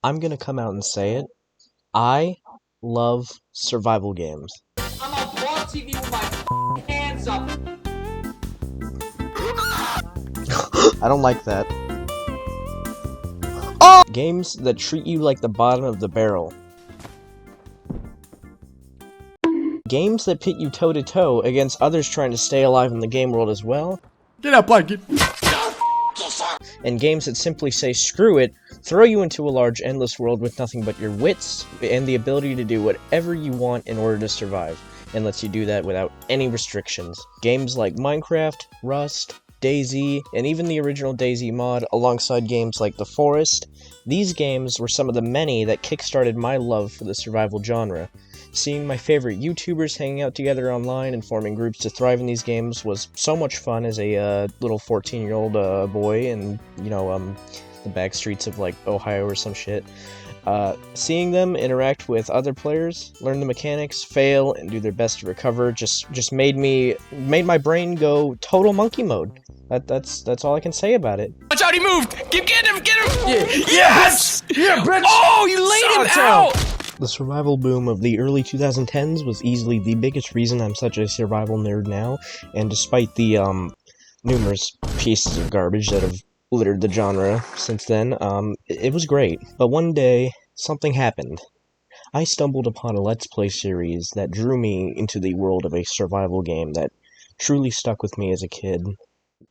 I'm gonna come out and say it. I love survival games. I'm on Blog TV with my hands up. I don't like that. Oh! Games that treat you like the bottom of the barrel. Games that pit you toe-to-toe against others trying to stay alive in the game world as well. Get up, blanket! And games that simply say screw it, throw you into a large endless world with nothing but your wits and the ability to do whatever you want in order to survive, and lets you do that without any restrictions. Games like Minecraft, Rust, DayZ, and even the original DayZ mod, alongside games like The Forest. These games were some of the many that kickstarted my love for the survival genre. Seeing my favorite YouTubers hanging out together online and forming groups to thrive in these games was so much fun as a little 14-year-old boy in, the back streets of, Ohio or some shit. Seeing them interact with other players, learn the mechanics, fail, and do their best to recover just made my brain go total monkey mode. That's all I can say about it. Watch out, he moved! Get him! Yeah. Yes! Yeah, bitch! Oh, you laid him out! The survival boom of the early 2010s was easily the biggest reason I'm such a survival nerd now, and despite the numerous pieces of garbage that have littered the genre since then, it was great. But one day, something happened. I stumbled upon a Let's Play series that drew me into the world of a survival game that truly stuck with me as a kid.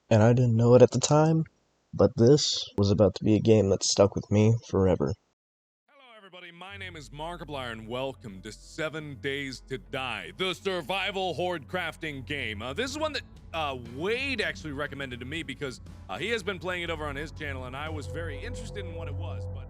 And I didn't know it at the time, but this was about to be a game that stuck with me forever. My name is Markiplier, and welcome to 7 Days to Die, the survival horde crafting game. This is one that Wade actually recommended to me because he has been playing it over on his channel, and I was very interested in what it was. But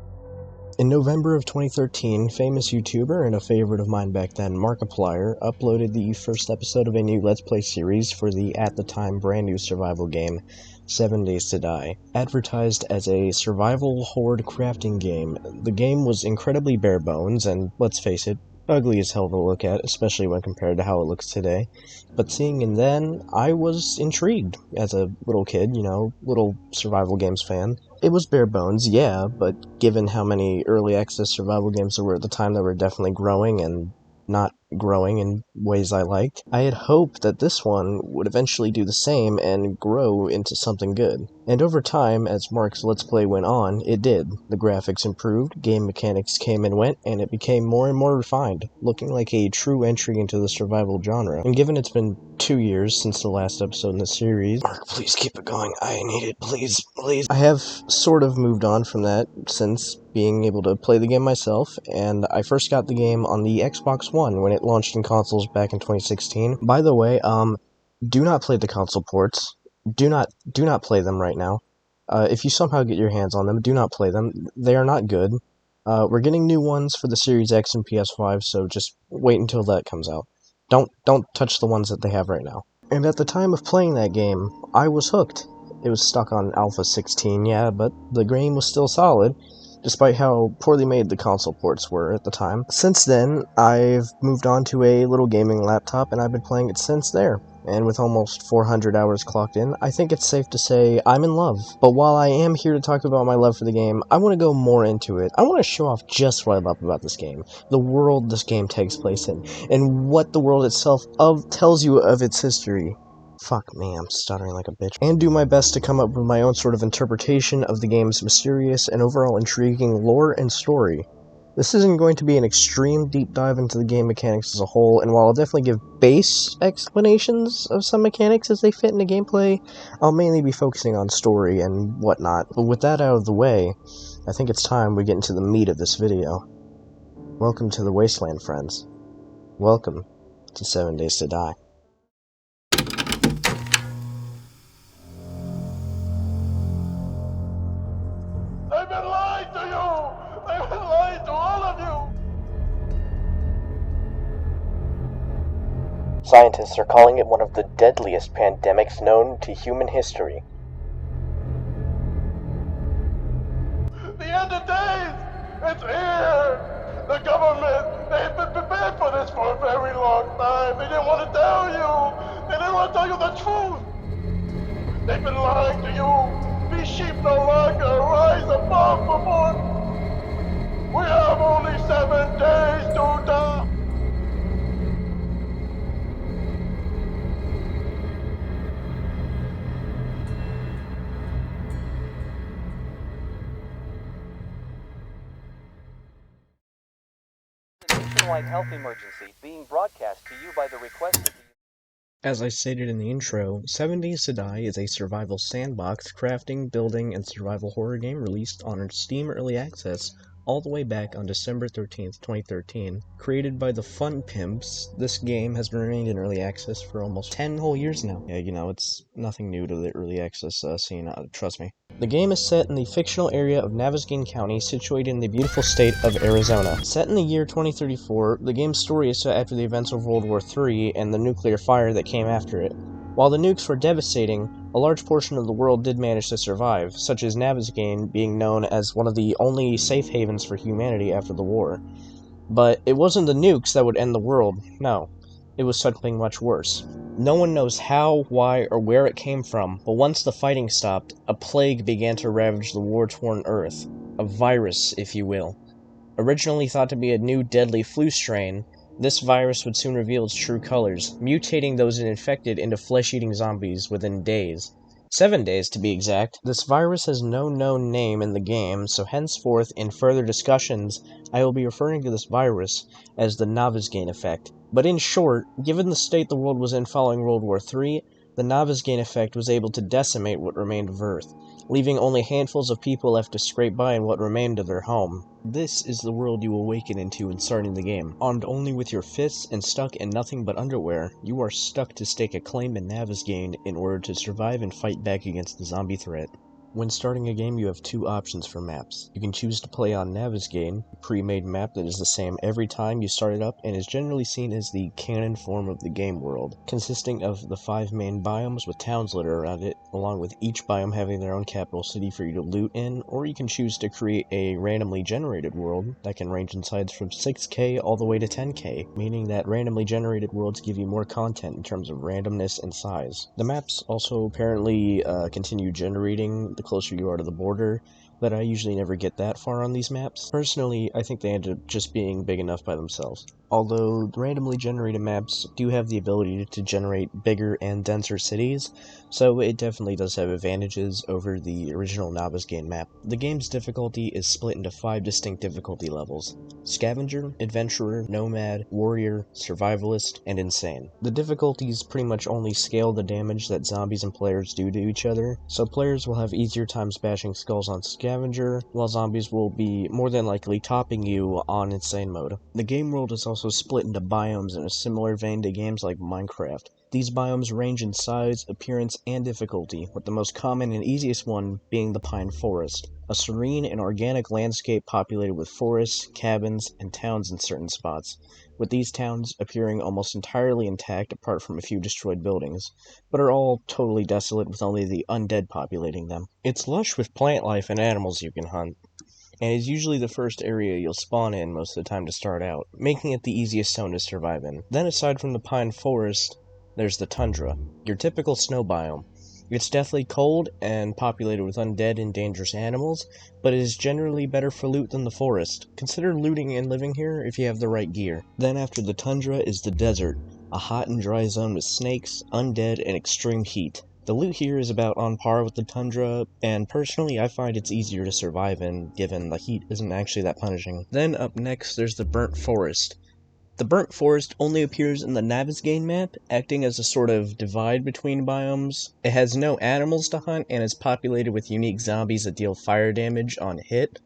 in November of 2013, famous YouTuber and a favorite of mine back then, Markiplier, uploaded the first episode of a new Let's Play series for the, at the time, brand new survival game, 7 Days to Die. Advertised as a survival horde crafting game, the game was incredibly bare bones and, let's face it, ugly as hell to look at, especially when compared to how it looks today. But seeing it then, I was intrigued as a little kid, little survival games fan. It was bare bones, yeah, but given how many early access survival games there were at the time that were definitely growing and not growing in ways I liked, I had hoped that this one would eventually do the same and grow into something good. And over time, as Mark's Let's Play went on, it did. The graphics improved, game mechanics came and went, and it became more and more refined, looking like a true entry into the survival genre. And given it's been 2 years since the last episode in the series, Mark, please keep it going, I need it, please. I have sort of moved on from that since being able to play the game myself, and I first got the game on the Xbox One when it launched in consoles back in 2016. By the way, do not play the console ports. Do not play them right now. If you somehow get your hands on them, do not play them. They are not good. We're getting new ones for the Series X and PS5, so just wait until that comes out. Don't touch the ones that they have right now. And at the time of playing that game, I was hooked. It was stuck on Alpha 16, yeah, but the game was still solid, despite how poorly made the console ports were at the time. Since then, I've moved on to a little gaming laptop, and I've been playing it since there. And with almost 400 hours clocked in, I think it's safe to say I'm in love. But while I am here to talk about my love for the game, I want to go more into it. I want to show off just what I love about this game, the world this game takes place in, and what the world itself tells you of its history. Fuck me, I'm stuttering like a bitch. And do my best to come up with my own sort of interpretation of the game's mysterious and overall intriguing lore and story. This isn't going to be an extreme deep dive into the game mechanics as a whole, and while I'll definitely give base explanations of some mechanics as they fit into gameplay, I'll mainly be focusing on story and whatnot. But with that out of the way, I think it's time we get into the meat of this video. Welcome to the Wasteland, friends. Welcome to 7 Days to Die. I've been lying to you! I've been lying to all of you! Scientists are calling it one of the deadliest pandemics known to human history. The end of days! It's here! The government, they've been prepared for this for a very long time. They didn't want to tell you! They didn't want to tell you the truth! They've been lying to you! These sheep no longer rise above for more! nationwide health emergency being broadcast to you by the request of the... As I stated in the intro, 7 Days to Die is a survival sandbox, crafting, building, and survival horror game released on Steam Early Access all the way back on December 13th, 2013. Created by the Fun Pimps, this game has remained in Early Access for almost 10 whole years now. Yeah, it's nothing new to the Early Access scene, trust me. The game is set in the fictional area of Navezgane County, situated in the beautiful state of Arizona. Set in the year 2034, the game's story is set after the events of World War III and the nuclear fire that came after it. While the nukes were devastating, a large portion of the world did manage to survive, such as Navezgane being known as one of the only safe havens for humanity after the war. But it wasn't the nukes that would end the world, no. It was something much worse. No one knows how, why, or where it came from, but once the fighting stopped, a plague began to ravage the war-torn Earth. A virus, if you will. Originally thought to be a new deadly flu strain, this virus would soon reveal its true colors, mutating those it infected into flesh-eating zombies within days. 7 days, to be exact. This virus has no known name in the game, so henceforth, in further discussions, I will be referring to this virus as the Navezgane Effect. But in short, given the state the world was in following World War III, the Navezgane Effect was able to decimate what remained of Earth, leaving only handfuls of people left to scrape by in what remained of their home. This is the world you awaken into in starting the game. Armed only with your fists and stuck in nothing but underwear, you are stuck to stake a claim in Navezgane in order to survive and fight back against the zombie threat. When starting a game, you have two options for maps. You can choose to play on Navezgane, a pre-made map that is the same every time you start it up and is generally seen as the canon form of the game world, consisting of the 5 main biomes with towns littered around it, along with each biome having their own capital city for you to loot in, or you can choose to create a randomly generated world that can range in size from 6K all the way to 10K, meaning that randomly generated worlds give you more content in terms of randomness and size. The maps also apparently continue generating the closer you are to the border, but I usually never get that far on these maps. Personally, I think they end up just being big enough by themselves. Although randomly generated maps do have the ability to generate bigger and denser cities, so it definitely does have advantages over the original Navezgane map. The game's difficulty is split into 5 distinct difficulty levels: Scavenger, Adventurer, Nomad, Warrior, Survivalist, and Insane. The difficulties pretty much only scale the damage that zombies and players do to each other, so players will have easier times bashing skulls on Scavenger, while zombies will be more than likely topping you on Insane mode. The game world is also split into biomes in a similar vein to games like Minecraft. These biomes range in size, appearance, and difficulty, with the most common and easiest one being the Pine Forest, a serene and organic landscape populated with forests, cabins, and towns in certain spots, with these towns appearing almost entirely intact apart from a few destroyed buildings, but are all totally desolate with only the undead populating them. It's lush with plant life and animals you can hunt, and is usually the first area you'll spawn in most of the time to start out, making it the easiest zone to survive in. Then aside from the Pine Forest, there's the Tundra, your typical snow biome. It's deathly cold and populated with undead and dangerous animals, but it is generally better for loot than the forest. Consider looting and living here if you have the right gear. Then after the Tundra is the desert, a hot and dry zone with snakes, undead, and extreme heat. The loot here is about on par with the Tundra, and personally I find it's easier to survive in, given the heat isn't actually that punishing. Then up next there's the Burnt Forest. The Burnt Forest only appears in the Navezgane map, acting as a sort of divide between biomes. It has no animals to hunt and is populated with unique zombies that deal fire damage on hit.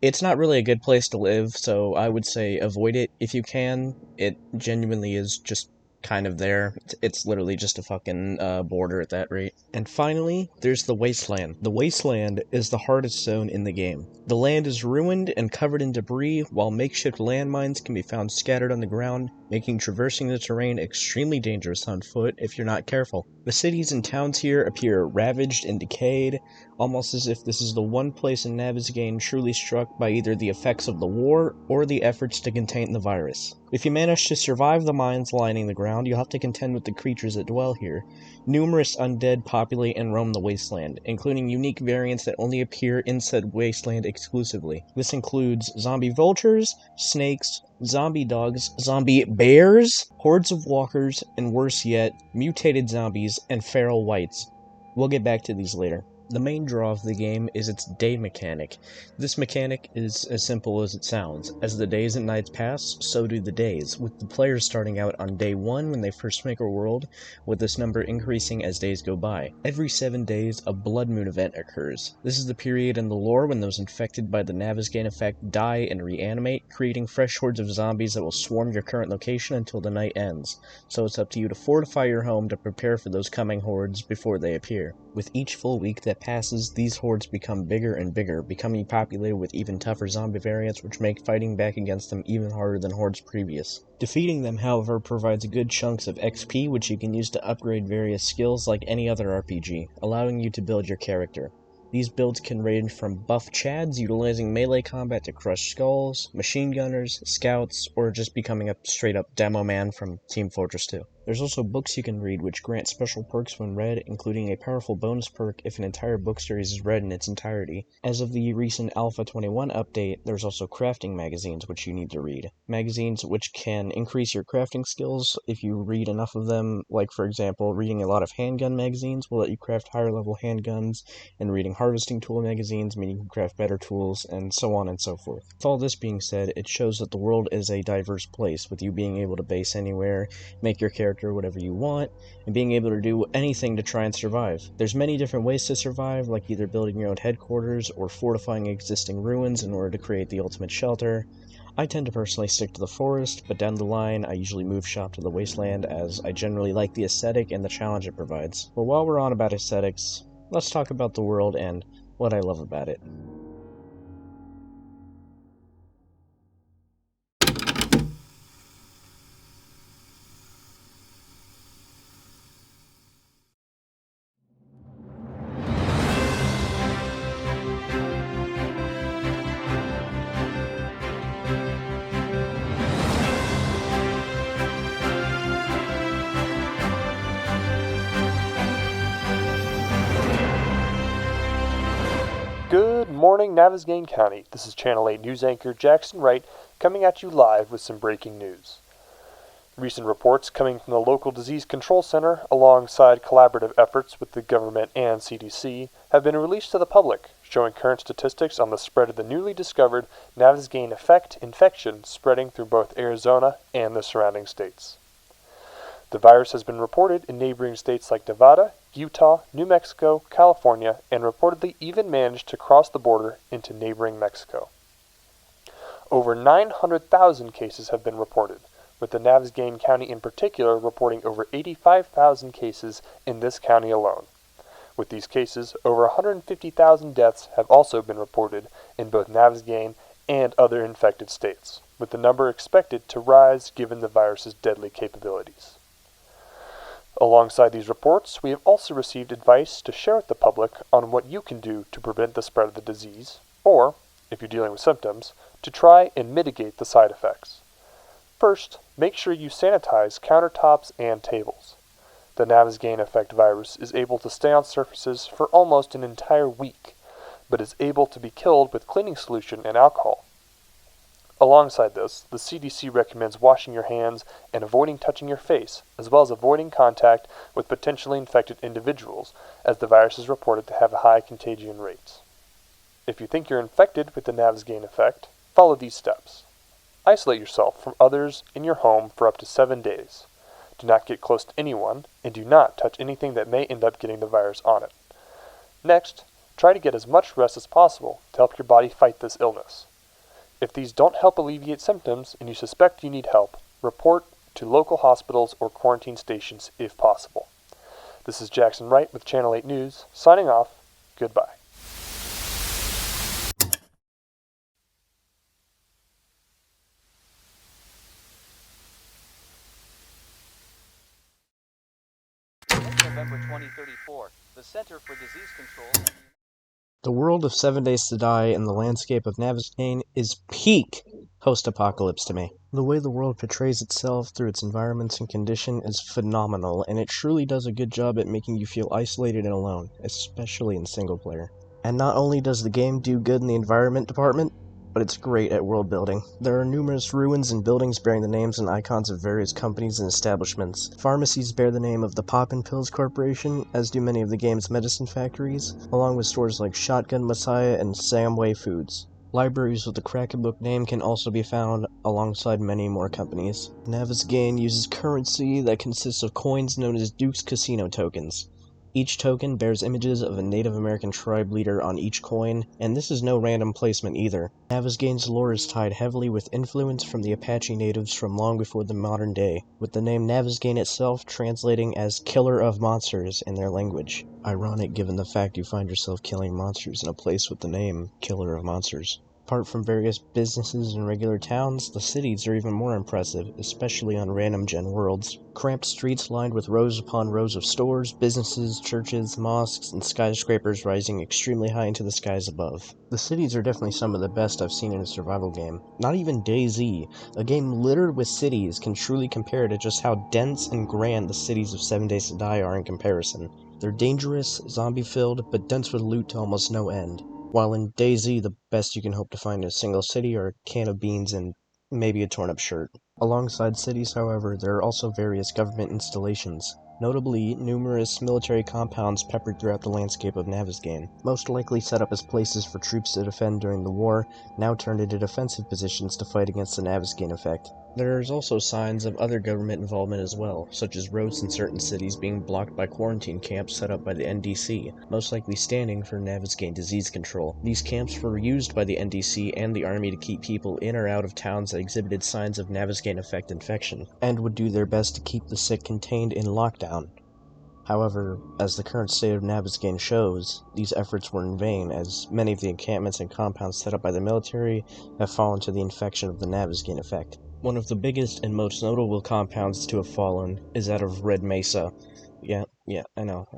It's not really a good place to live, so I would say avoid it if you can. It genuinely is just kind of there. It's literally just a fucking border at that rate. And finally, there's the Wasteland. The Wasteland is the hardest zone in the game. The land is ruined and covered in debris, while makeshift landmines can be found scattered on the ground, making traversing the terrain extremely dangerous on foot if you're not careful. The cities and towns here appear ravaged and decayed, almost as if this is the one place in Navezgane truly struck by either the effects of the war or the efforts to contain the virus. If you manage to survive the mines lining the ground, you'll have to contend with the creatures that dwell here. Numerous undead populate and roam the wasteland, including unique variants that only appear in said wasteland exclusively. This includes zombie vultures, snakes, zombie dogs, zombie bears, hordes of walkers, and worse yet, mutated zombies and feral whites. We'll get back to these later. The main draw of the game is its day mechanic. This mechanic is as simple as it sounds. As the days and nights pass, so do the days, with the players starting out on day 1 when they first make a world, with this number increasing as days go by. Every 7 days, a blood moon event occurs. This is the period in the lore when those infected by the Navezgane Effect die and reanimate, creating fresh hordes of zombies that will swarm your current location until the night ends. So it's up to you to fortify your home to prepare for those coming hordes before they appear. With each full week that passes, these hordes become bigger and bigger, becoming populated with even tougher zombie variants, which make fighting back against them even harder than hordes previous. Defeating them, however, provides good chunks of XP, which you can use to upgrade various skills like any other RPG, allowing you to build your character. These builds can range from buff chads utilizing melee combat to crush skulls, machine gunners, scouts, or just becoming a straight-up demo man from Team Fortress 2. There's also books you can read which grant special perks when read, including a powerful bonus perk if an entire book series is read in its entirety. As of the recent Alpha 21 update, there's also crafting magazines which you need to read. Magazines which can increase your crafting skills if you read enough of them, like for example, reading a lot of handgun magazines will let you craft higher level handguns, and reading harvesting tool magazines mean you can craft better tools, and so on and so forth. With all this being said, it shows that the world is a diverse place, with you being able to base anywhere, make your character whatever you want, and being able to do anything to try and survive. There's many different ways to survive, like either building your own headquarters or fortifying existing ruins in order to create the ultimate shelter. I tend to personally stick to the forest, but down the line I usually move shop to the wasteland as I generally like the aesthetic and the challenge it provides. But while we're on about aesthetics, let's talk about the world and what I love about it. Good morning, Navezgane County. This is Channel 8 news anchor Jackson Wright coming at you live with some breaking news. Recent reports coming from the local disease control center, alongside collaborative efforts with the government and CDC, have been released to the public, showing current statistics on the spread of the newly discovered Navezgane Effect infection spreading through both Arizona and the surrounding states. The virus has been reported in neighboring states like Nevada, Utah, New Mexico, California, and reportedly even managed to cross the border into neighboring Mexico. Over 900,000 cases have been reported, with the Navezgane County in particular reporting over 85,000 cases in this county alone. With these cases, over 150,000 deaths have also been reported in both Navezgane and other infected states, with the number expected to rise given the virus's deadly capabilities. Alongside these reports, we have also received advice to share with the public on what you can do to prevent the spread of the disease, or, if you're dealing with symptoms, to try and mitigate the side effects. First, make sure you sanitize countertops and tables. The Navezgane Effect virus is able to stay on surfaces for almost an entire week, but is able to be killed with cleaning solution and alcohol. Alongside this, the CDC recommends washing your hands and avoiding touching your face, as well as avoiding contact with potentially infected individuals, as the virus is reported to have high contagion rates. If you think you're infected with the Navezgane Effect, follow these steps. Isolate yourself from others in your home for up to 7 days. Do not get close to anyone, and do not touch anything that may end up getting the virus on it. Next, try to get as much rest as possible to help your body fight this illness. If these don't help alleviate symptoms and you suspect you need help, report to local hospitals or quarantine stations if possible. This is Jackson Wright with Channel 8 News, signing off. Goodbye. November 2034, the Center for Disease Control. The world of 7 Days to Die and the landscape of Navezgane is peak post-apocalypse to me. The way the world portrays itself through its environments and condition is phenomenal, and it truly does a good job at making you feel isolated and alone, especially in single player. And not only does the game do good in the environment department, but it's great at world building. There are numerous ruins and buildings bearing the names and icons of various companies and establishments. Pharmacies bear the name of the Poppin' Pills Corporation, as do many of the game's medicine factories, along with stores like Shotgun Messiah and Samway Foods. Libraries with the Kraken Book name can also be found alongside many more companies. Navezgane uses currency that consists of coins known as Duke's Casino tokens. Each token bears images of a Native American tribe leader on each coin, and this is no random placement either. Navezgane's lore is tied heavily with influence from the Apache natives from long before the modern day, with the name Navezgane itself translating as Killer of Monsters in their language. Ironic given the fact you find yourself killing monsters in a place with the name Killer of Monsters. Apart from various businesses and regular towns, the cities are even more impressive, especially on random gen worlds. Cramped streets lined with rows upon rows of stores, businesses, churches, mosques, and skyscrapers rising extremely high into the skies above. The cities are definitely some of the best I've seen in a survival game. Not even DayZ, a game littered with cities, can truly compare to just how dense and grand the cities of 7 Days to Die are in comparison. They're dangerous, zombie-filled, but dense with loot to almost no end. While in DayZ, the best you can hope to find in a single city are a can of beans and maybe a torn-up shirt. Alongside cities, however, there are also various government installations, notably numerous military compounds peppered throughout the landscape of Navezgane, most likely set up as places for troops to defend during the war, now turned into defensive positions to fight against the Navezgane Effect. There's also signs of other government involvement as well, such as roads in certain cities being blocked by quarantine camps set up by the NDC, most likely standing for Navezgane Disease Control. These camps were used by the NDC and the army to keep people in or out of towns that exhibited signs of Navezgane Effect infection, and would do their best to keep the sick contained in lockdown. However, as the current state of Navezgane shows, these efforts were in vain, as many of the encampments and compounds set up by the military have fallen to the infection of the Navezgane Effect. One of the biggest and most notable compounds to have fallen is that of Red Mesa. Yeah, I know.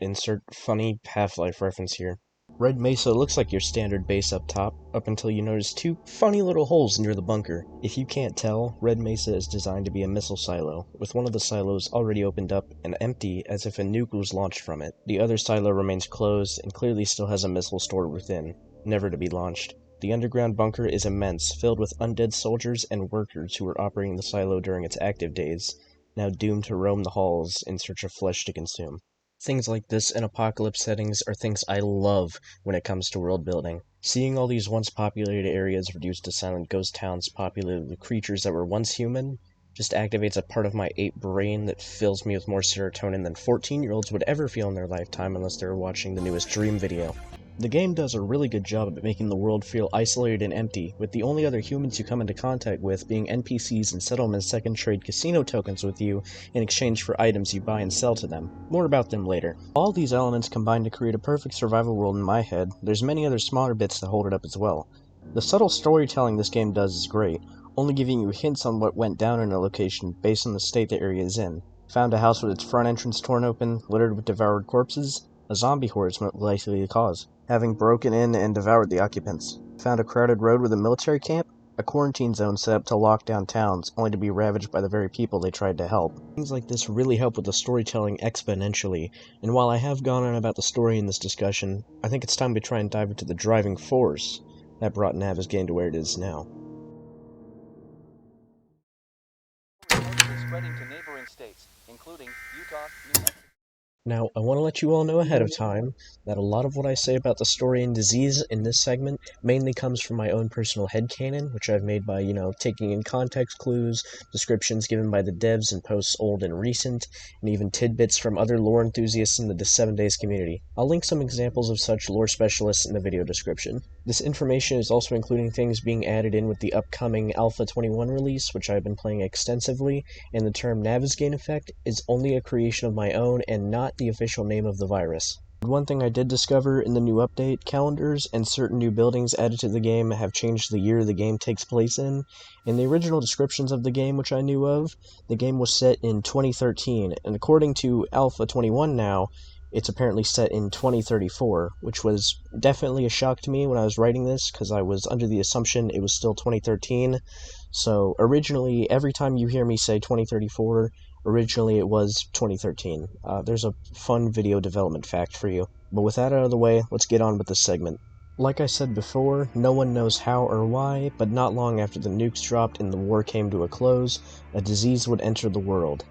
Insert funny Half-Life reference here. Red Mesa looks like your standard base up top, up until you notice two funny little holes near the bunker. If you can't tell, Red Mesa is designed to be a missile silo, with one of the silos already opened up and empty as if a nuke was launched from it. The other silo remains closed and clearly still has a missile stored within, never to be launched. The underground bunker is immense, filled with undead soldiers and workers who were operating the silo during its active days, now doomed to roam the halls in search of flesh to consume. Things like this in apocalypse settings are things I love when it comes to world building. Seeing all these once populated areas reduced to silent ghost towns populated with creatures that were once human just activates a part of my ape brain that fills me with more serotonin than 14-year-olds would ever feel in their lifetime unless they were watching the newest Dream video. The game does a really good job at making the world feel isolated and empty, with the only other humans you come into contact with being NPCs and settlements that can trade casino tokens with you in exchange for items you buy and sell to them. More about them later. All these elements combine to create a perfect survival world in my head. There's many other smaller bits that hold it up as well. The subtle storytelling this game does is great, only giving you hints on what went down in a location based on the state the area is in. Found a house with its front entrance torn open, littered with devoured corpses? A zombie horde is most likely the cause, having broken in and devoured the occupants. Found a crowded road with a military camp? A quarantine zone set up to lock down towns, only to be ravaged by the very people they tried to help. Things like this really help with the storytelling exponentially, and while I have gone on about the story in this discussion, I think it's time to try and dive into the driving force that brought Navezgane to where it is now. Spreading to neighboring states, including Utah, New Mexico. Now, I want to let you all know ahead of time that a lot of what I say about the story and disease in this segment mainly comes from my own personal headcanon, which I've made by, taking in context clues, descriptions given by the devs in posts old and recent, and even tidbits from other lore enthusiasts in the 7 Days community. I'll link some examples of such lore specialists in the video description. This information is also including things being added in with the upcoming Alpha 21 release, which I've been playing extensively, and the term Navezgane Effect is only a creation of my own and not the official name of the virus. One thing I did discover in the new update, calendars and certain new buildings added to the game have changed the year the game takes place in. In the original descriptions of the game, which I knew of, the game was set in 2013, and according to Alpha 21 now, it's apparently set in 2034, which was definitely a shock to me when I was writing this, because I was under the assumption it was still 2013. So originally, every time you hear me say 2034, originally it was 2013. There's a fun video development fact for you. But with that out of the way, let's get on with this segment. Like I said before, no one knows how or why, but not long after the nukes dropped and the war came to a close, a disease would enter the world.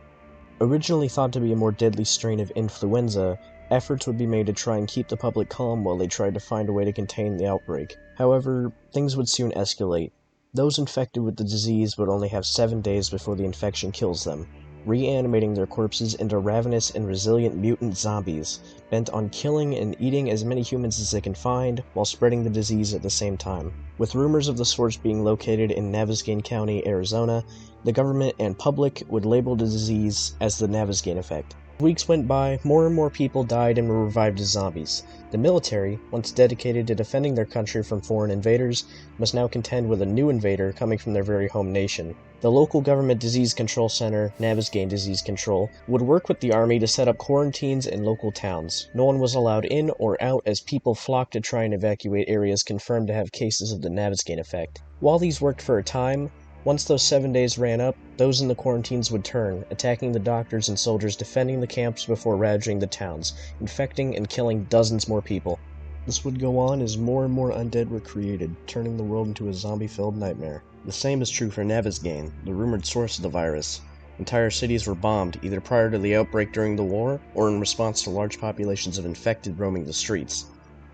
Originally thought to be a more deadly strain of influenza, efforts would be made to try and keep the public calm while they tried to find a way to contain the outbreak. However, things would soon escalate. Those infected with the disease would only have 7 days before the infection kills them, reanimating their corpses into ravenous and resilient mutant zombies, bent on killing and eating as many humans as they can find, while spreading the disease at the same time. With rumors of the source being located in Navezgane County, Arizona, the government and public would label the disease as the Navezgane Effect. Weeks went by, more and more people died and were revived as zombies. The military, once dedicated to defending their country from foreign invaders, must now contend with a new invader coming from their very home nation. The local government disease control center, Navezgane Disease Control, would work with the army to set up quarantines in local towns. No one was allowed in or out as people flocked to try and evacuate areas confirmed to have cases of the Navezgane Effect. While these worked for a time, once those 7 days ran up, those in the quarantines would turn, attacking the doctors and soldiers defending the camps before ravaging the towns, infecting and killing dozens more people. This would go on as more and more undead were created, turning the world into a zombie-filled nightmare. The same is true for Navezgane, the rumored source of the virus. Entire cities were bombed, either prior to the outbreak during the war, or in response to large populations of infected roaming the streets.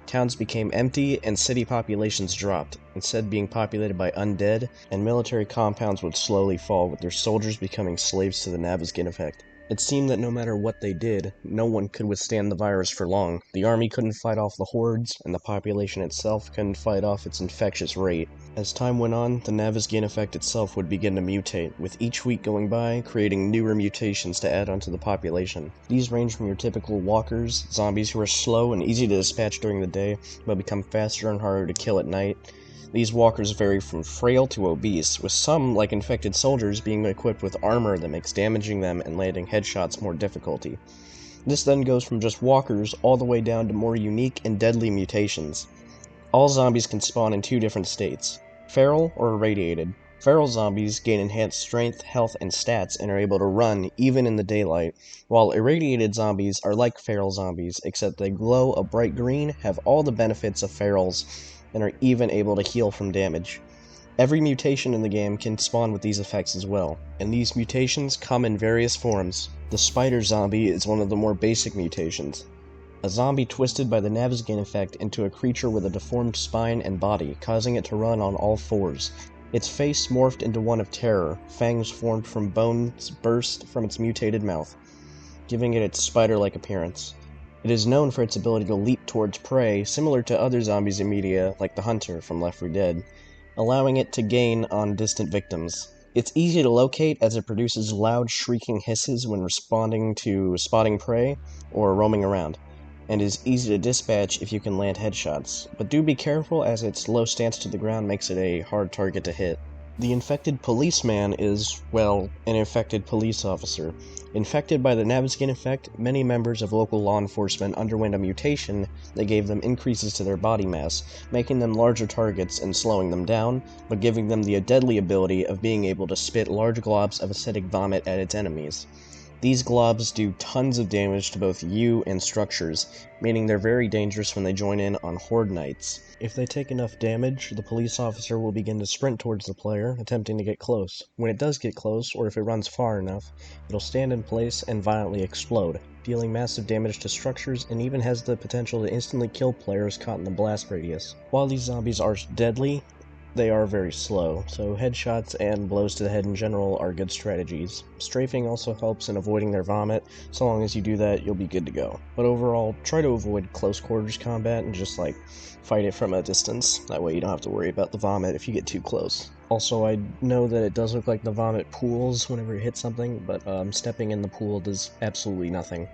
Towns became empty and city populations dropped, instead being populated by undead, and military compounds would slowly fall with their soldiers becoming slaves to the Navezgane Effect. It seemed that no matter what they did, no one could withstand the virus for long. The army couldn't fight off the hordes, and the population itself couldn't fight off its infectious rate. As time went on, the Navezgane Effect itself would begin to mutate, with each week going by, creating newer mutations to add onto the population. These range from your typical walkers, zombies who are slow and easy to dispatch during the day, but become faster and harder to kill at night. These walkers vary from frail to obese, with some, like infected soldiers, being equipped with armor that makes damaging them and landing headshots more difficulty. This then goes from just walkers all the way down to more unique and deadly mutations. All zombies can spawn in 2 different states, feral or irradiated. Feral zombies gain enhanced strength, health, and stats and are able to run even in the daylight, while irradiated zombies are like feral zombies, except they glow a bright green, have all the benefits of ferals, and are even able to heal from damage. Every mutation in the game can spawn with these effects as well, and these mutations come in various forms. The spider zombie is one of the more basic mutations. A zombie twisted by the Navezgane Effect into a creature with a deformed spine and body, causing it to run on all 4s. Its face morphed into one of terror, fangs formed from bones burst from its mutated mouth, giving it its spider-like appearance. It is known for its ability to leap towards prey, similar to other zombies in media, like the Hunter from Left 4 Dead, allowing it to gain on distant victims. It's easy to locate as it produces loud shrieking hisses when responding to spotting prey or roaming around, and is easy to dispatch if you can land headshots, but do be careful as its low stance to the ground makes it a hard target to hit. The infected policeman is, well, an infected police officer. Infected by the Navezgane Effect, many members of local law enforcement underwent a mutation that gave them increases to their body mass, making them larger targets and slowing them down, but giving them the deadly ability of being able to spit large globs of acidic vomit at its enemies. These globs do tons of damage to both you and structures, meaning they're very dangerous when they join in on horde nights. If they take enough damage, the police officer will begin to sprint towards the player, attempting to get close. When it does get close, or if it runs far enough, it'll stand in place and violently explode, dealing massive damage to structures and even has the potential to instantly kill players caught in the blast radius. While these zombies are deadly, they are very slow, so headshots and blows to the head in general are good strategies. Strafing also helps in avoiding their vomit. So long as you do that, you'll be good to go. But overall, try to avoid close quarters combat and just fight it from a distance. That way you don't have to worry about the vomit if you get too close. Also, I know that it does look like the vomit pools whenever you hit something, but stepping in the pool does absolutely nothing.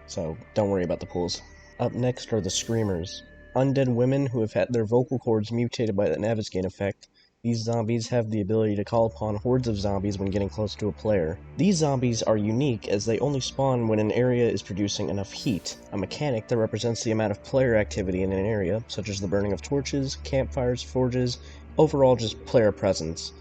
So don't worry about the pools. Up next are the Screamers. Undead women who have had their vocal cords mutated by the Navezgane Effect. These zombies have the ability to call upon hordes of zombies when getting close to a player. These zombies are unique as they only spawn when an area is producing enough heat, a mechanic that represents the amount of player activity in an area, such as the burning of torches, campfires, forges, overall just player presence.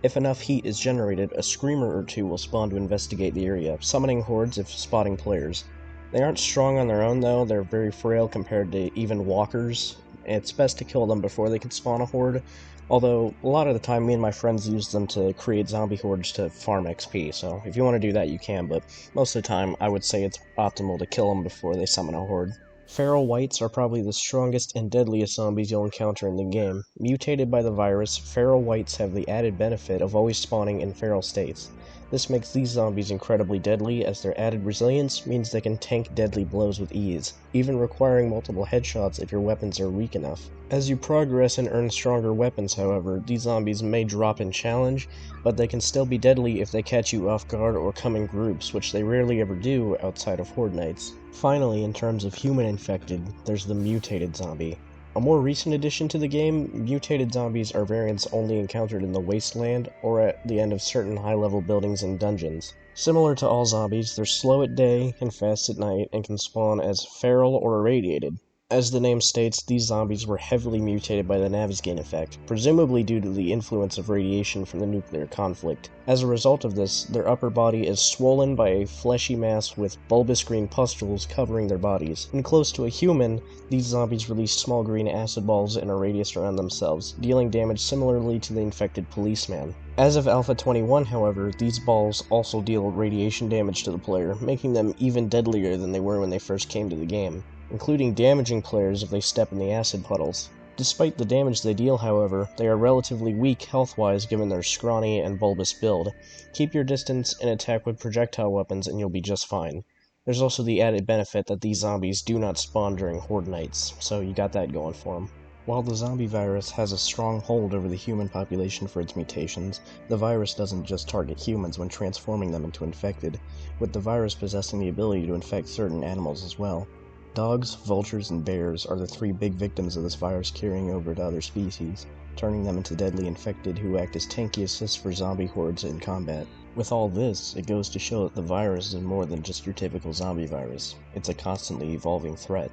If enough heat is generated, a screamer or 2 will spawn to investigate the area, summoning hordes if spotting players. They aren't strong on their own though, they're very frail compared to even walkers, It's best to kill them before they can spawn a horde, although a lot of the time me and my friends use them to create zombie hordes to farm XP, so if you want to do that you can, but most of the time I would say it's optimal to kill them before they summon a horde. Feral whites are probably the strongest and deadliest zombies you'll encounter in the game. Mutated by the virus, feral whites have the added benefit of always spawning in feral states. This makes these zombies incredibly deadly, as their added resilience means they can tank deadly blows with ease, even requiring multiple headshots if your weapons are weak enough. As you progress and earn stronger weapons, however, these zombies may drop in challenge, but they can still be deadly if they catch you off guard or come in groups, which they rarely ever do outside of Horde Nights. Finally, in terms of human infected, there's the mutated zombie. A more recent addition to the game, mutated zombies are variants only encountered in the Wasteland or at the end of certain high-level buildings and dungeons. Similar to all zombies, they're slow at day and fast at night and can spawn as feral or irradiated. As the name states, these zombies were heavily mutated by the Navezgane Effect, presumably due to the influence of radiation from the nuclear conflict. As a result of this, their upper body is swollen by a fleshy mass with bulbous green pustules covering their bodies. When close to a human, these zombies release small green acid balls in a radius around themselves, dealing damage similarly to the infected policeman. As of Alpha 21, however, these balls also deal radiation damage to the player, making them even deadlier than they were when they first came to the game, including damaging players if they step in the acid puddles. Despite the damage they deal, however, they are relatively weak health-wise given their scrawny and bulbous build. Keep your distance and attack with projectile weapons and you'll be just fine. There's also the added benefit that these zombies do not spawn during Horde Nights, so you got that going for them. While the zombie virus has a strong hold over the human population for its mutations, the virus doesn't just target humans when transforming them into infected, with the virus possessing the ability to infect certain animals as well. Dogs, vultures, and bears are the three big victims of this virus carrying over to other species, turning them into deadly infected who act as tanky assists for zombie hordes in combat. With all this, it goes to show that the virus is more than just your typical zombie virus. It's a constantly evolving threat,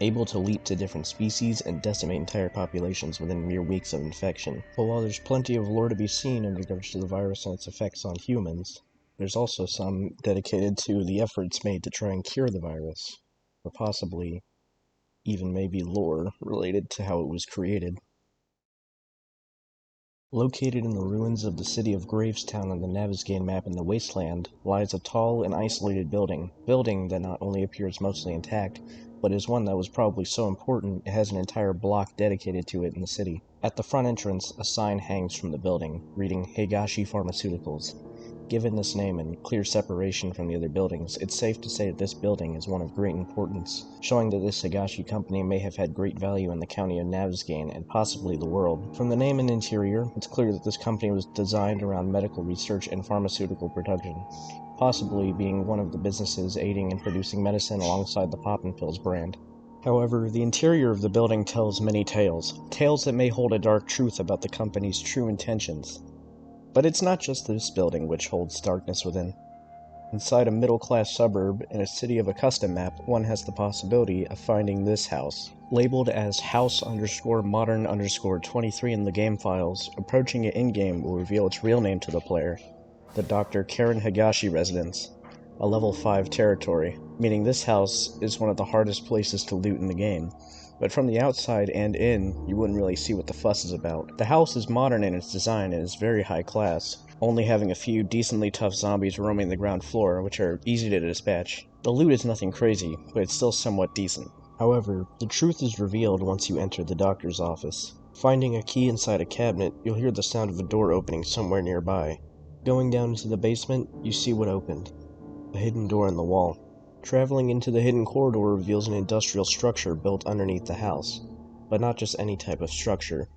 able to leap to different species and decimate entire populations within mere weeks of infection. But while there's plenty of lore to be seen in regards to the virus and its effects on humans, there's also some dedicated to the efforts made to try and cure the virus, or possibly even maybe lore related to how it was created. Located in the ruins of the city of Gravestown on the Navezgane map in the Wasteland lies a tall and isolated building that not only appears mostly intact, but is one that was probably so important it has an entire block dedicated to it in the city. At the front entrance, a sign hangs from the building, reading Higashi Pharmaceuticals. Given this name and clear separation from the other buildings, it's safe to say that this building is one of great importance, showing that this Higashi company may have had great value in the county of Navezgane and possibly the world. From the name and interior, it's clear that this company was designed around medical research and pharmaceutical production, possibly being one of the businesses aiding in producing medicine alongside the Poppin' Pills brand. However, the interior of the building tells many tales that may hold a dark truth about the company's true intentions. But it's not just this building which holds darkness within. Inside a middle-class suburb in a city of a custom map, one has the possibility of finding this house. Labeled as House_Modern_23 in the game files, approaching it in-game will reveal its real name to the player, the Dr. Karen Higashi residence, a level 5 territory, meaning this house is one of the hardest places to loot in the game. But from the outside and in, you wouldn't really see what the fuss is about. The house is modern in its design and is very high class, only having a few decently tough zombies roaming the ground floor, which are easy to dispatch. The loot is nothing crazy, but it's still somewhat decent. However, the truth is revealed once you enter the doctor's office. Finding a key inside a cabinet, you'll hear the sound of a door opening somewhere nearby. Going down into the basement, you see what opened. A hidden door in the wall. Traveling into the hidden corridor reveals an industrial structure built underneath the house, but not just any type of structure.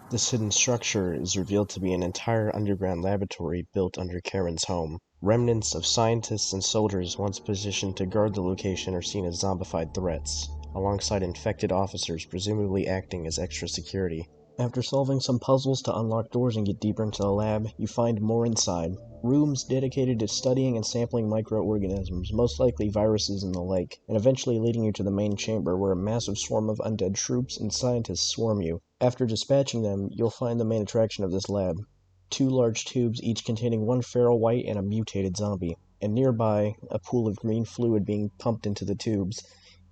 This hidden structure is revealed to be an entire underground laboratory built under Karen's home. Remnants of scientists and soldiers once positioned to guard the location are seen as zombified threats, alongside infected officers presumably acting as extra security. After solving some puzzles to unlock doors and get deeper into the lab, you find more inside. Rooms dedicated to studying and sampling microorganisms, most likely viruses and the like, and eventually leading you to the main chamber where a massive swarm of undead troops and scientists swarm you. After dispatching them, you'll find the main attraction of this lab. 2 large tubes, each containing 1 feral white and a mutated zombie. and nearby a pool of green fluid being pumped into the tubes,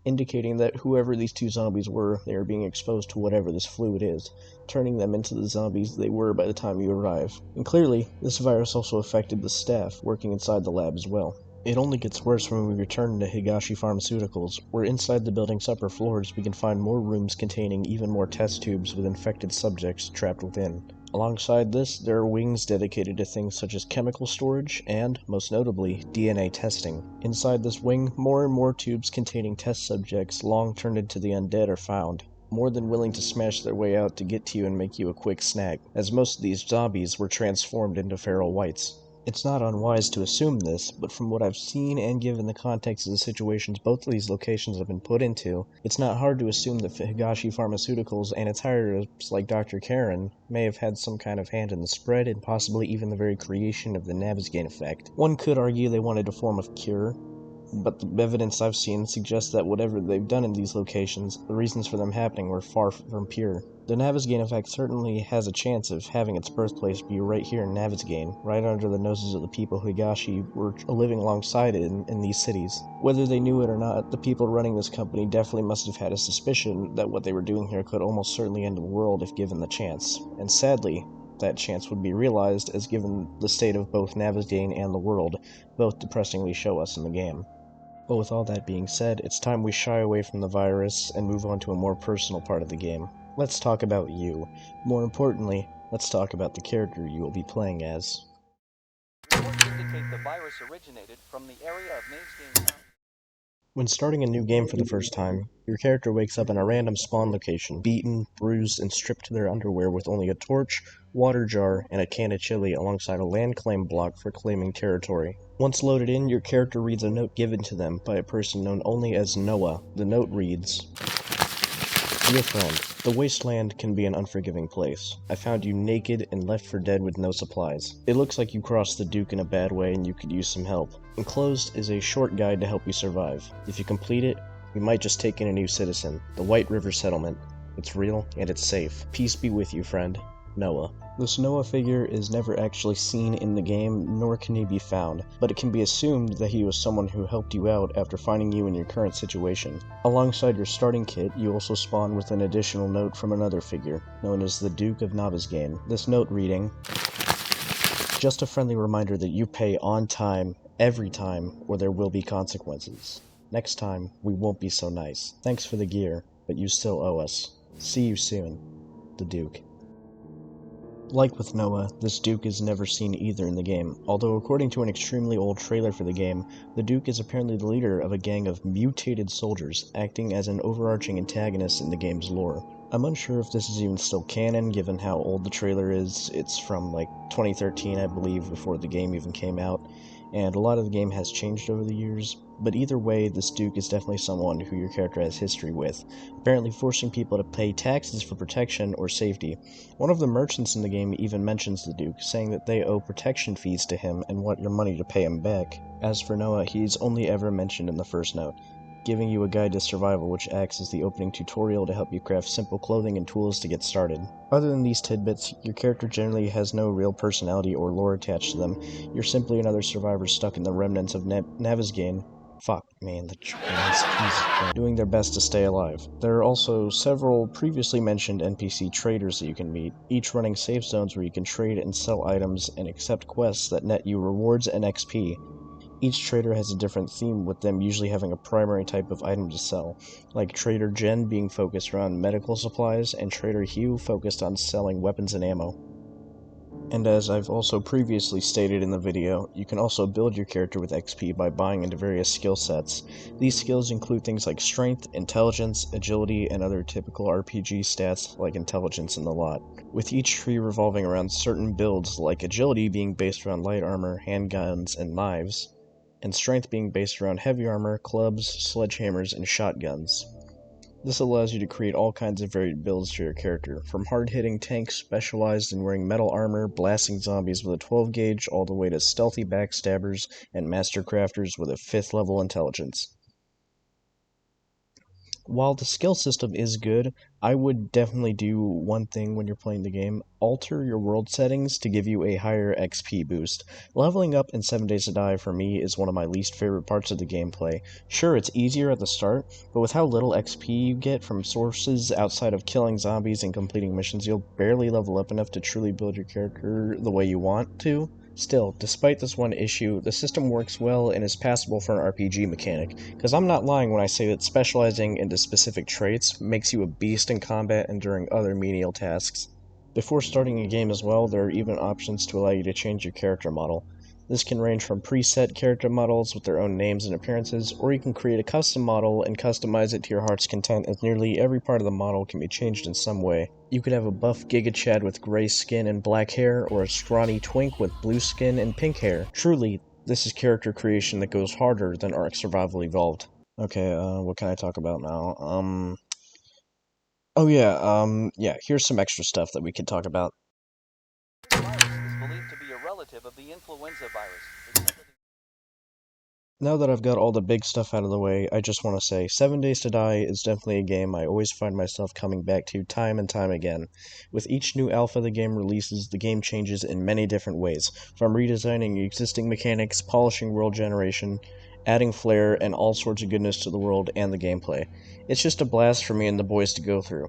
indicating that whoever these two zombies were, they are being exposed to whatever this fluid is, turning them into the zombies they were by the time you arrive. And clearly, this virus also affected the staff working inside the lab as well. It only gets worse when we return to Higashi Pharmaceuticals, where inside the building's upper floors we can find more rooms containing even more test tubes with infected subjects trapped within. Alongside this, there are wings dedicated to things such as chemical storage and, most notably, DNA testing. Inside this wing, more and more tubes containing test subjects long turned into the undead are found, more than willing to smash their way out to get to you and make you a quick snack, as most of these zombies were transformed into feral whites. It's not unwise to assume this, but from what I've seen and given the context of the situations both of these locations have been put into, it's not hard to assume that Higashi Pharmaceuticals and its higher-ups like Dr. Karen may have had some kind of hand in the spread and possibly even the very creation of the Navezgane Effect. One could argue they wanted a form of cure, but the evidence I've seen suggests that whatever they've done in these locations, the reasons for them happening were far from pure. The Navezgane Effect certainly has a chance of having its birthplace be right here in Navezgane, right under the noses of the people Higashi were living alongside in these cities. Whether they knew it or not, the people running this company definitely must have had a suspicion that what they were doing here could almost certainly end the world if given the chance. And sadly, that chance would be realized as given the state of both Navezgane and the world, both depressingly show us in the game. But with all that being said, it's time we shy away from the virus and move on to a more personal part of the game. Let's talk about you. More importantly, let's talk about the character you will be playing as. Reports indicate the virus originated from the area of Navezgane County. When starting a new game for the first time, your character wakes up in a random spawn location, beaten, bruised, and stripped to their underwear with only a torch, water jar, and a can of chili alongside a land claim block for claiming territory. Once loaded in, your character reads a note given to them by a person known only as Noah. The note reads, "Dear friend, the wasteland can be an unforgiving place. I found you naked and left for dead with no supplies. It looks like you crossed the Duke in a bad way and you could use some help. Enclosed is a short guide to help you survive. If you complete it, we might just take in a new citizen, the White River Settlement. It's real and it's safe. Peace be with you, friend. Noah." This Noah figure is never actually seen in the game, nor can he be found, but it can be assumed that he was someone who helped you out after finding you in your current situation. Alongside your starting kit, you also spawn with an additional note from another figure, known as the Duke of Navezgane. This note reading, "Just a friendly reminder that you pay on time, every time, or there will be consequences. Next time, we won't be so nice. Thanks for the gear, but you still owe us. See you soon. The Duke." Like with Noah, this Duke is never seen either in the game, although according to an extremely old trailer for the game, the Duke is apparently the leader of a gang of mutated soldiers, acting as an overarching antagonist in the game's lore. I'm unsure if this is even still canon, given how old the trailer is. It's from like 2013, I believe, before the game even came out, and a lot of the game has changed over the years, but either way, this Duke is definitely someone who your character has history with, apparently forcing people to pay taxes for protection or safety. One of the merchants in the game even mentions the Duke, saying that they owe protection fees to him and want your money to pay him back. As for Noah, he's only ever mentioned in the first note, giving you a guide to survival which acts as the opening tutorial to help you craft simple clothing and tools to get started. Other than these tidbits, your character generally has no real personality or lore attached to them. You're simply another survivor stuck in the remnants of Navezgane. Fuck, man, the Jesus, doing their best to stay alive. There are also several previously mentioned NPC traders that you can meet, each running safe zones where you can trade and sell items and accept quests that net you rewards and XP. Each trader has a different theme, with them usually having a primary type of item to sell, like Trader Jen being focused around medical supplies, and Trader Hugh focused on selling weapons and ammo. And as I've also previously stated in the video, you can also build your character with XP by buying into various skill sets. These skills include things like strength, intelligence, agility, and other typical RPG stats like intelligence in the lot, with each tree revolving around certain builds, like agility being based around light armor, handguns, and knives, and strength being based around heavy armor, clubs, sledgehammers, and shotguns. This allows you to create all kinds of varied builds for your character, from hard-hitting tanks specialized in wearing metal armor, blasting zombies with a 12 gauge, all the way to stealthy backstabbers and master crafters with a 5th level intelligence. While the skill system is good, I would definitely do one thing when you're playing the game: alter your world settings to give you a higher XP boost. Leveling up in 7 Days to Die for me is one of my least favorite parts of the gameplay. Sure, it's easier at the start, but with how little XP you get from sources outside of killing zombies and completing missions, you'll barely level up enough to truly build your character the way you want to. Still, despite this one issue, the system works well and is passable for an RPG mechanic, because I'm not lying when I say that specializing into specific traits makes you a beast in combat and during other menial tasks. Before starting a game as well, there are even options to allow you to change your character model. This can range from preset character models with their own names and appearances, or you can create a custom model and customize it to your heart's content, as nearly every part of the model can be changed in some way. You could have a buff Giga Chad with gray skin and black hair, or a scrawny twink with blue skin and pink hair. Truly, this is character creation that goes harder than Ark Survival Evolved. Okay, what can I talk about now? Here's some extra stuff that we could talk about. The virus is believed to be a relative of the influenza virus. Now that I've got all the big stuff out of the way, I just want to say 7 Days to Die is definitely a game I always find myself coming back to time and time again. With each new alpha the game releases, the game changes in many different ways, from redesigning existing mechanics, polishing world generation, adding flair, and all sorts of goodness to the world and the gameplay. It's just a blast for me and the boys to go through.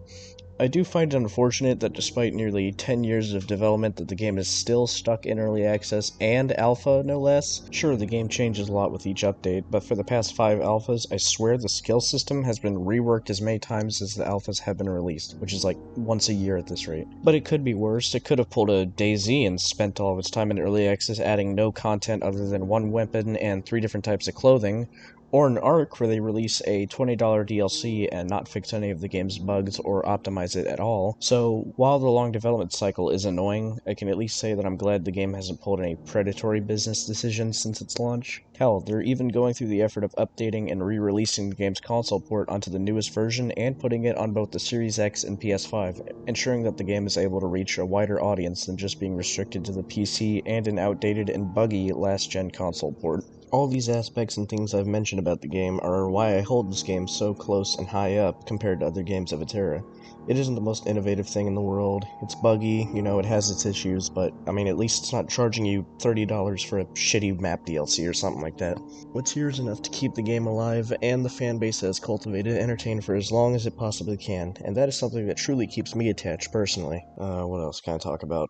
I do find it unfortunate that despite nearly 10 years of development that the game is still stuck in early access and alpha, no less. Sure, the game changes a lot with each update, but for the past 5 alphas, I swear the skill system has been reworked as many times as the alphas have been released, which is like once a year at this rate. But it could be worse. It could have pulled a DayZ and spent all of its time in early access adding no content other than one weapon and 3 different types of clothing, or an Ark where they release a $20 DLC and not fix any of the game's bugs or optimize it at all. So, while the long development cycle is annoying, I can at least say that I'm glad the game hasn't pulled any predatory business decisions since its launch. Hell, they're even going through the effort of updating and re-releasing the game's console port onto the newest version and putting it on both the Series X and PS5, ensuring that the game is able to reach a wider audience than just being restricted to the PC and an outdated and buggy last-gen console port. All these aspects and things I've mentioned about the game are why I hold this game so close and high up compared to other games of its era. It isn't the most innovative thing in the world, it's buggy, it has its issues, but, at least it's not charging you $30 for a shitty map DLC or something like that. What's here is enough to keep the game alive, and the fanbase it has cultivated entertained for as long as it possibly can, and that is something that truly keeps me attached personally. What else can I talk about?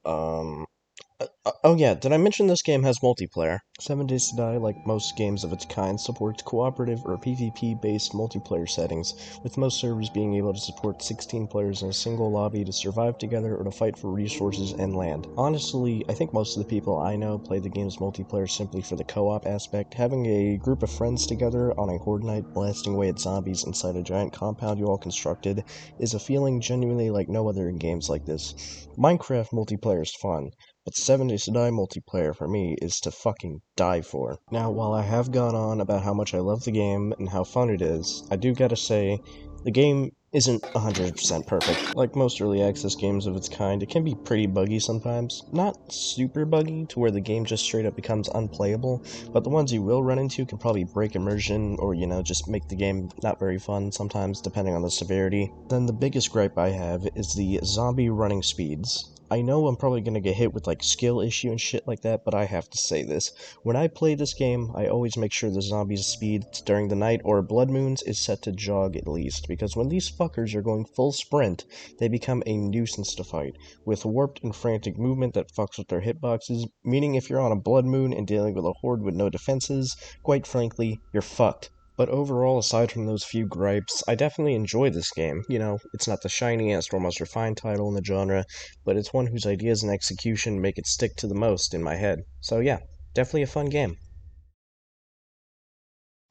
Did I mention this game has multiplayer? 7 Days to Die, like most games of its kind, supports cooperative or PvP-based multiplayer settings, with most servers being able to support 16 players in a single lobby to survive together or to fight for resources and land. Honestly, I think most of the people I know play the game's multiplayer simply for the co-op aspect. Having a group of friends together on a horde night blasting away at zombies inside a giant compound you all constructed is a feeling genuinely like no other in games like this. Minecraft multiplayer is fun, but 7 Days to Die multiplayer for me is to fucking die for. Now, while I have gone on about how much I love the game and how fun it is, I do gotta say, the game isn't 100% perfect. Like most early access games of its kind, it can be pretty buggy sometimes. Not super buggy to where the game just straight up becomes unplayable, but the ones you will run into can probably break immersion or, just make the game not very fun sometimes, depending on the severity. Then the biggest gripe I have is the zombie running speeds. I know I'm probably gonna get hit with skill issue and shit like that, but I have to say this. When I play this game, I always make sure the zombies' speed during the night or blood moons is set to jog at least, because when these fuckers are going full sprint, they become a nuisance to fight, with warped and frantic movement that fucks with their hitboxes, meaning if you're on a blood moon and dealing with a horde with no defenses, quite frankly, you're fucked. But overall, aside from those few gripes, I definitely enjoy this game. It's not the shiniest or most refined title in the genre, but it's one whose ideas and execution make it stick to the most in my head. So yeah, definitely a fun game.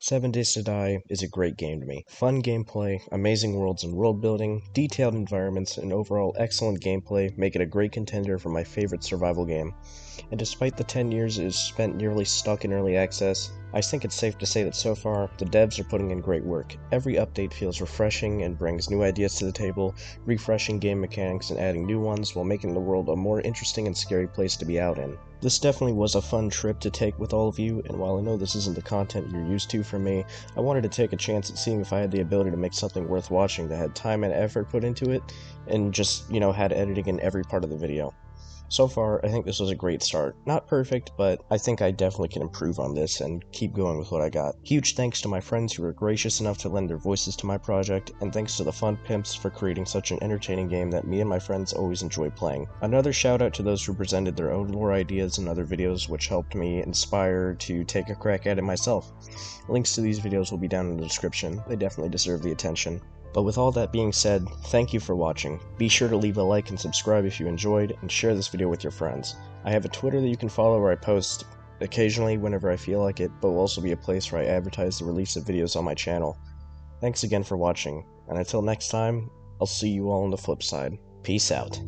7 Days to Die is a great game to me. Fun gameplay, amazing worlds and world building, detailed environments, and overall excellent gameplay make it a great contender for my favorite survival game. And despite the 10 years it has spent nearly stuck in early access, I think it's safe to say that so far, the devs are putting in great work. Every update feels refreshing and brings new ideas to the table, refreshing game mechanics and adding new ones while making the world a more interesting and scary place to be out in. This definitely was a fun trip to take with all of you, and while I know this isn't the content you're used to from me, I wanted to take a chance at seeing if I had the ability to make something worth watching that had time and effort put into it, and just, had editing in every part of the video. So far, I think this was a great start. Not perfect, but I think I definitely can improve on this and keep going with what I got. Huge thanks to my friends who were gracious enough to lend their voices to my project, and thanks to the Fun Pimps for creating such an entertaining game that me and my friends always enjoy playing. Another shout out to those who presented their own lore ideas in other videos, which helped me inspire to take a crack at it myself. Links to these videos will be down in the description. They definitely deserve the attention. But with all that being said, thank you for watching. Be sure to leave a like and subscribe if you enjoyed, and share this video with your friends. I have a Twitter that you can follow where I post occasionally whenever I feel like it, but will also be a place where I advertise the release of videos on my channel. Thanks again for watching, and until next time, I'll see you all on the flip side. Peace out.